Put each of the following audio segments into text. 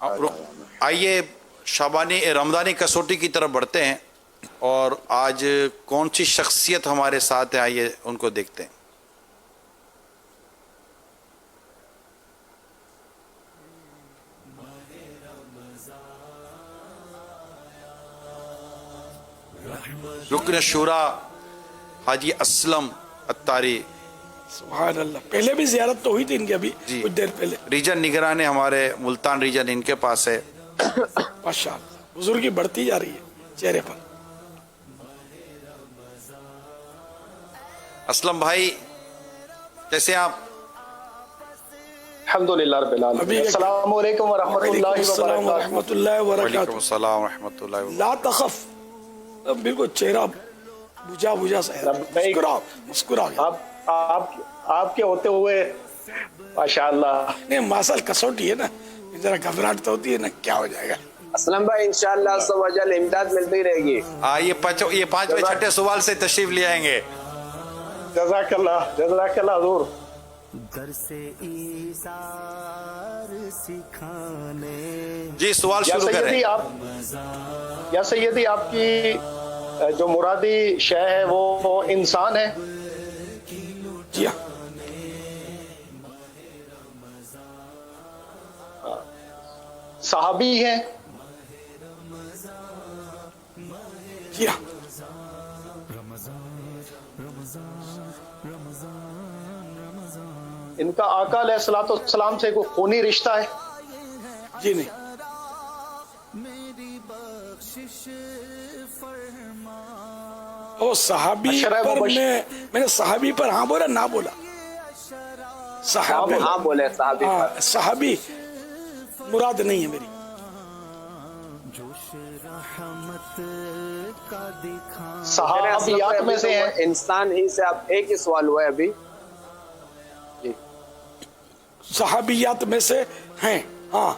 آئیے شابانی رمضانی کسوٹی کی طرف بڑھتے ہیں اور آج کون سی شخصیت ہمارے ساتھ ہے، آئیے ان کو دیکھتے ہیں۔ رکن شورا حاجی اسلم اتاری، سبحان اللہ، پہلے بھی زیارت تو ہوئی تھی ان کی ابھی کچھ دیر پہلے۔ ریجن نگران ہمارے ملتان ریجن ان کے پاس ہے۔ ماشاء اللہ، بزرگی بڑھتی جا رہی ہے چہرے پر۔ اسلم بھائی کیسے آپ؟ الحمدللہ رب العالمین۔ السلام علیکم ورحمۃ اللہ وبرکاتہ۔ ورحمۃ اللہ وعلیکم وبرکاتہ۔ السلام ورحمۃ اللہ وبرکاتہ۔ لا تخف، بالکل چہرہ بجھا بجھا سا ہے، مسکرا گیا۔ آپ کے ہوتے ہوئے ماشاءاللہ نہیں ماسل کسوٹی ہے نا، ذرا گھبراہٹ تو ہوتی ہے نا، کیا ہو جائے گا۔ اسلم بھائی انشاءاللہ عز و جل امداد ملتی رہے گی۔ یہ پانچویں چھٹے سوال سے تشریف لے آئیں گے۔ جزاک اللہ حضور۔ جی سوال شروع کریں۔ یا سیدی آپ کی جو مرادی شے ہے وہ انسان ہے؟ جی ہاں۔ صحابی ہیں؟ جی ہاں۔ ان کا آقا علیہ الصلوۃ والسلام سے کوئی خونی رشتہ ہے؟ جی نہیں۔ او صحابی پر میں نے صحابی پر ہاں بولا نہ بولا؟ صحابی ہاں بولے صحابی پر۔ صحابی مراد نہیں ہے میری۔ صحابیات میں سے ہیں؟ انسان ہی سے آپ ایک ہی سوال ہوا ہے ابھی۔ جی صحابیات میں سے ہیں، ہاں۔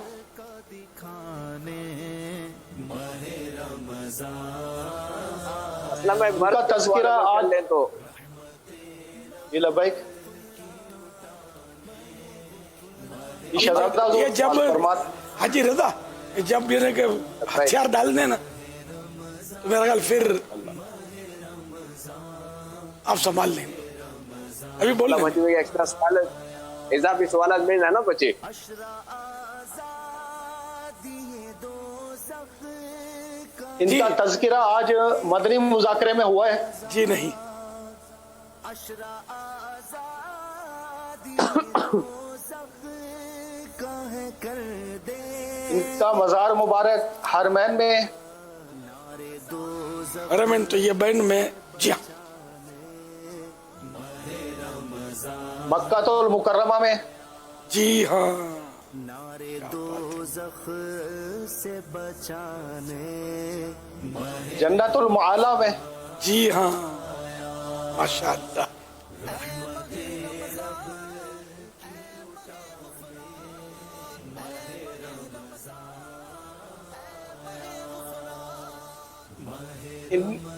اسلم بھائی مرد کا تذکرہ کر لیں تو جی لبیک۔ یہ جب حاجی رضا جب یہ کہ ہتھیار ڈال دیں نا تو میرا خیال پھر آپ سنبھال لیں۔ ابھی بول رہے ہیں ایکسٹرا سوال اضافی سوالات مل رہا نا بچے۔ ان کا تذکرہ آج مدنی مذاکرے میں ہوا ہے؟ جی نہیں۔ ان کا مزار مبارک حرمین میں؟ حرمین تو یہ بین میں، جی ہاں۔ مکہ المکرمہ میں؟ جی ہاں۔ جنت المعالی میں؟ جی ہاں ماشاء اللہ۔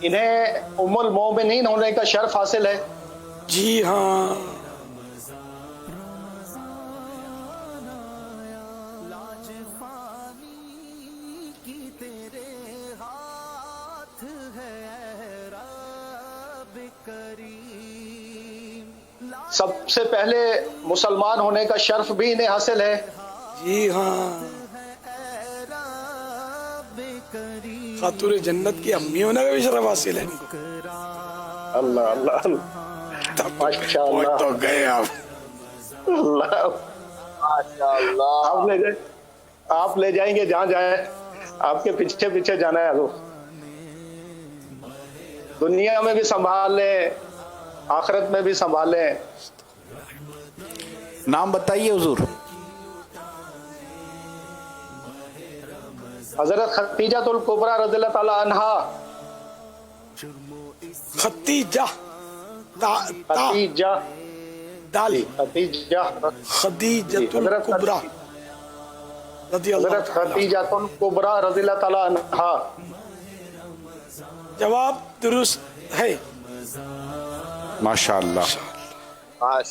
انہیں ام المومنین ہونے کا شرف حاصل ہے؟ جی ہاں۔ سب سے پہلے مسلمان ہونے کا شرف بھی انہیں حاصل ہے؟ جی ہاں۔ خاتون جنت کی امی ہونے کا بھی شرف حاصل ہے ان کو۔ اللہ اللہ اللہ، ماشاء اللہ تو گئے آپ۔ اللہ، آپ لے جائیں گے جہاں جائیں، آپ کے پیچھے پیچھے جانا ہے حضور۔ دنیا میں بھی سنبھال لیں، آخرت میں بھی سنبھالیں۔ نام بتائیے حضور۔ حضرت خدیجہ الکبریٰ رضی اللہ تعالی عنہا۔ خدیجہ خدیجہ دال، خدیجہ خدیجہ الکبریٰ رضی اللہ حضرت خدیجہ الکبریٰ رضی اللہ تعالی عنہا۔ جواب درست ہے۔ ماشاءاللہ،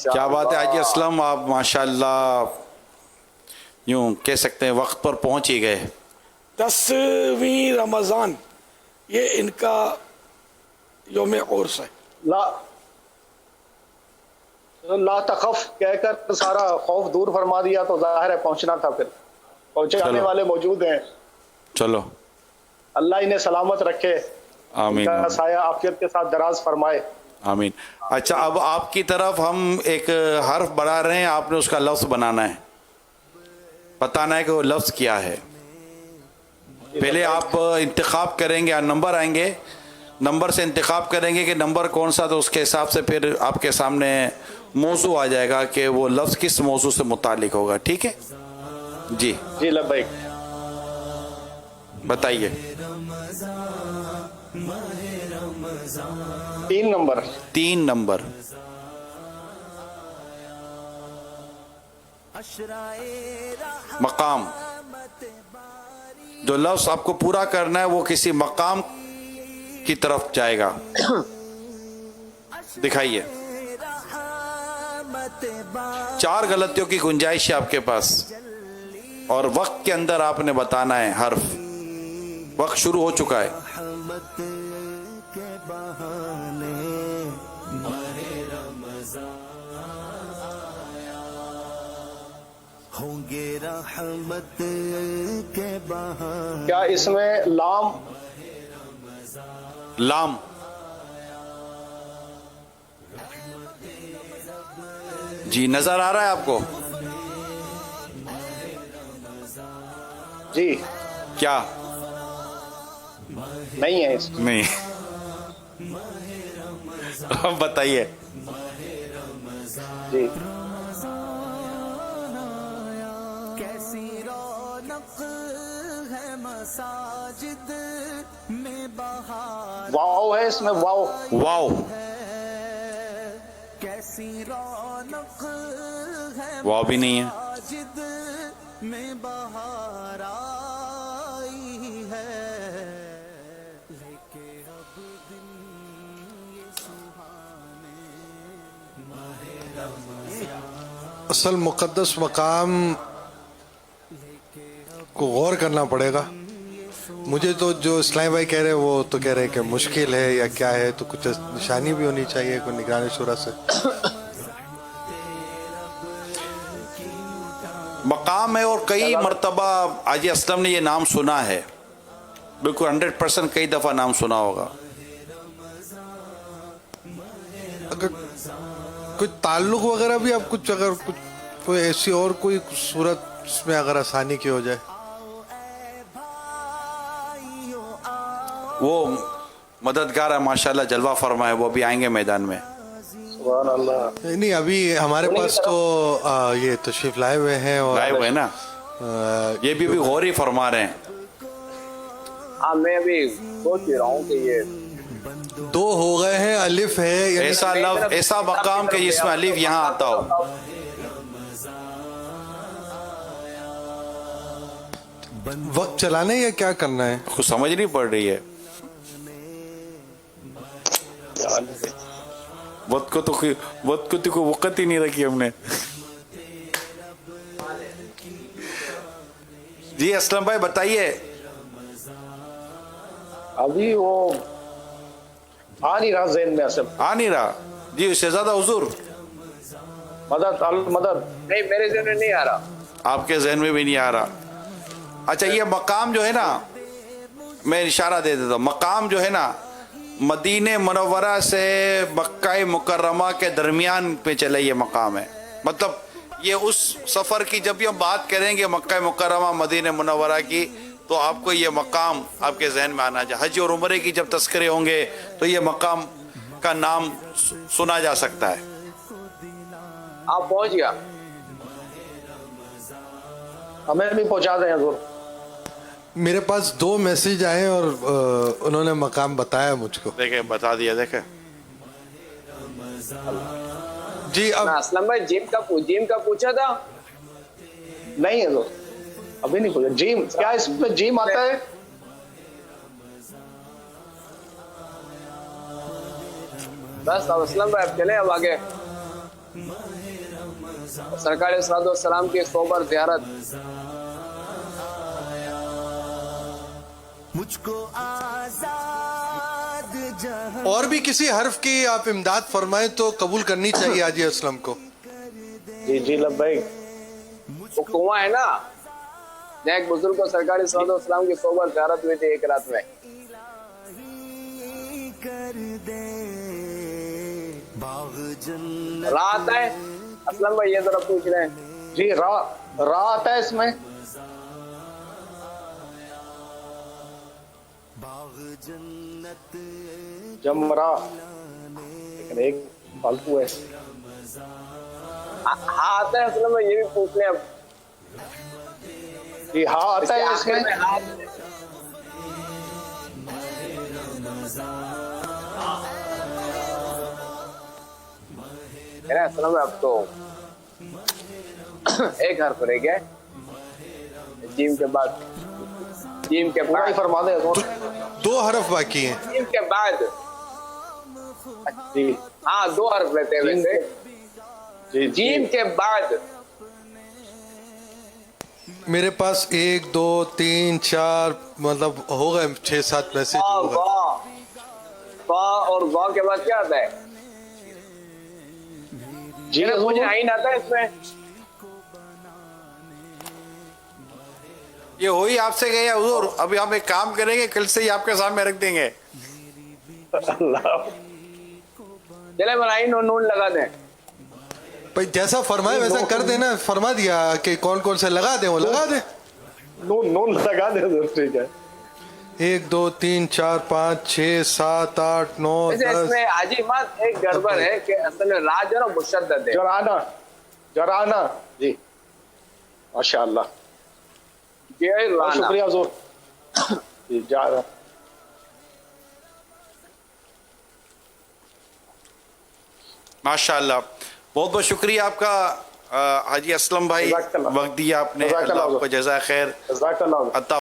کیا بات ہے حاجی اسلم، آپ ماشاءاللہ यूं कह सकते हैं वक्त पर पहुंच ही गए। 10वीं रमज़ान ये इनका योम उर्स है। ला ला तखफ कहकर सारा खौफ दूर फरमा दिया तो जाहिर है पहुंचना था, फिर पहुंचे चलो। आने वाले मौजूद हैं। चलो अल्लाह इन्हें सलामत रखे, आमीन इनका साया आफियत के साथ दराज फरमाए। आमीन। अच्छा, अब आपकी तरफ हम एक हर्फ बढ़ा रहे हैं, आपने उसका लफ्ज़ बनाना है, बताना है कि वो लफ्ज़ क्या है। पहले आप इंतखाब करेंगे, नंबर आएंगे, नंबर से इंतखाब करेंगे कि नंबर कौन सा, तो उसके हिसाब से फिर आपके सामने मौजू आ जाएगा कि वो लफ्ज़ किस मौजू से मुतालिक होगा। ठीक है जी, जी लब्बैक। बताइए। 3 नंबर। 3 नंबर। मकाम। जो लफ्ज़ आपको पूरा करना है वो किसी मकाम की तरफ जाएगा। दिखाइए। 4 गलतियों की गुंजाइश है आपके पास और वक्त के अंदर आपने बताना है हर्फ। वक्त शुरू हो चुका है। होंगे रहमत के बहाने। क्या इसमें लाम? लाम। जी नजर आ रहा है आपको? जी क्या नहीं है इसमें। नहीं? अब बताइए। जी कैसी रौनक है मसाजिद में बहार वाव है इसमें, वाव। वाओ। कैसी रौनक है वाओ भी नहीं है। मसाजिद में बहार आई है लेके अब दिन ये सुहाने असल मुक़द्दस मकाम को गौर करना पड़ेगा। मुझे तो जो इस्लामी भाई कह रहे हैं वो तो कह रहे हैं कि मुश्किल है या क्या है, तो कुछ निशानी भी होनी चाहिए कोई निगरानी शुरा से। मकाम है और कई मर्तबा हाजी असलम ने ये नाम सुना है, बिल्कुल 100% कई दफ़ा नाम सुना होगा। अगर कोई ताल्लुक वगैरह भी आप कुछ, अगर कुछ कोई ऐसी और कोई सूरत में अगर आसानी की हो जाए। वो मददगार है माशाल्लाह, जलवा फरमा है, वो भी आएंगे मैदान में। सुभान अल्लाह। नहीं अभी हमारे पास तो ये तशरीफ लाए हुए हैं और लाए हुए ना, ये भी गौर ही फरमा रहे हैं। हाँ मैं अभी सोच ही रहा हूँ कि ये 2 हो गए हैं, अलिफ है यानी ऐसा लफ्ज़, ऐसा मकाम के जिसमें अलिफ यहाँ आता हो। वक्त चलाने या क्या करना है कुछ समझ नहीं पड़ रही है। वक्त को तो कोई वक़्त ही नहीं रखी हमने। जी असलम भाई बताइए। अभी वो आ नहीं रहा ज़हन में असल। आ नहीं रहा जी। शहजादा हुजूर मदद अल मदद। नहीं मेरे जहन में नहीं आ रहा। आपके जहन में भी नहीं आ रहा। अच्छा ये मकाम जो है ना, मैं इशारा दे देता हूँ। मकाम जो है ना मदीने मुनव्वरा से मक्का मुकर्रमा के दरमियान पे चले, ये मकाम है। मतलब ये उस सफ़र की जब भी हम बात करेंगे मक्का मुकर्रमा मदीने मुनव्वरा की, तो आपको ये मकाम आपके जहन में आना चाहिए। हज और उम्रे की जब तस्करे होंगे तो ये मकाम का नाम सुना जा सकता है। आप पहुंच गया। हमें भी पहुंचा दें हजूर। मेरे पास 2 मैसेज आए और उन्होंने मकाम बताया मुझको। देखे बता दिया। देखे जी अब ना असलम भाई जिम का पूछा था। नहीं हजूर अभी नहीं पूछा। जीम क्या इसमें जीम आता है? बस अब असलम भाई अब चले अब आगे। सरकार सलाम की सोबर ज़ियारत। मुझको आजाद जहां और भी किसी हर्फ की आप इमदाद फरमाएं तो कबूल करनी चाहिए हाजी असलम को। जी जी लब्बैक। वो कुआं है ना, जहाँ एक बुजुर्ग को सरकार सलाम की सोबर ज़ियारत हुई थी एक रात में। कर दे बाग जन्नत रात है असलम भाई, ये जरा पूछ रहे हैं। जी रा आता है इसमें। बाग जन्नत जमरा, लेकिन एक फालतू है। हाँ आता है असलम भाई, ये भी पूछ लें अब। जी हाँ आता है आखिर इसमें। में हाथ है ना असलम भाई, अब तो एक हर्फ रह गया है। जीम के बाद, जीम के पूरा ही बाद, फरमा दे हजूर। 2 हरफ बाकी हैं। जीम के बाद। जी हाँ 2 हर्फ रहते हैं वैसे। जी जीम के बाद मेरे पास 1 2 3 4 मतलब हो गए 6-7 मैसेज हो गए। और गौ के बाद क्या आता है? जी मुझे हजूर। आइन आता है इसमें। ये हो ही आपसे गए हुजूर। अभी हम एक काम करेंगे, कल से ही आपके सामने रख देंगे। अल्लाह। चले आइन और नून लगा दें। भाई जैसा फरमाए वैसा कर देना। फरमा दिया कि कौन कौन से लगा दे, वो लगा दे। नून लगा दे हजूर, ठीक है। 1 2 3 4 5 6 7 8 9 वैसे 10। इसमें हाजी मत एक गड़बड़ है कि असल में रात जो है ना मुशद्दद है। जराना जी माशाअल्लाह। ये बहुत राना। शुक्रिया हजूर। जी जा रहा। माशाअल्लाह, बहुत बहुत शुक्रिया आपका हाजी असलम भाई, जज़ाकल्लाह। वक्त दिया आपने। जज़ाकल्लाह। अल्लाह आपको जज़ा खैर जज़ाकल्लाह। अता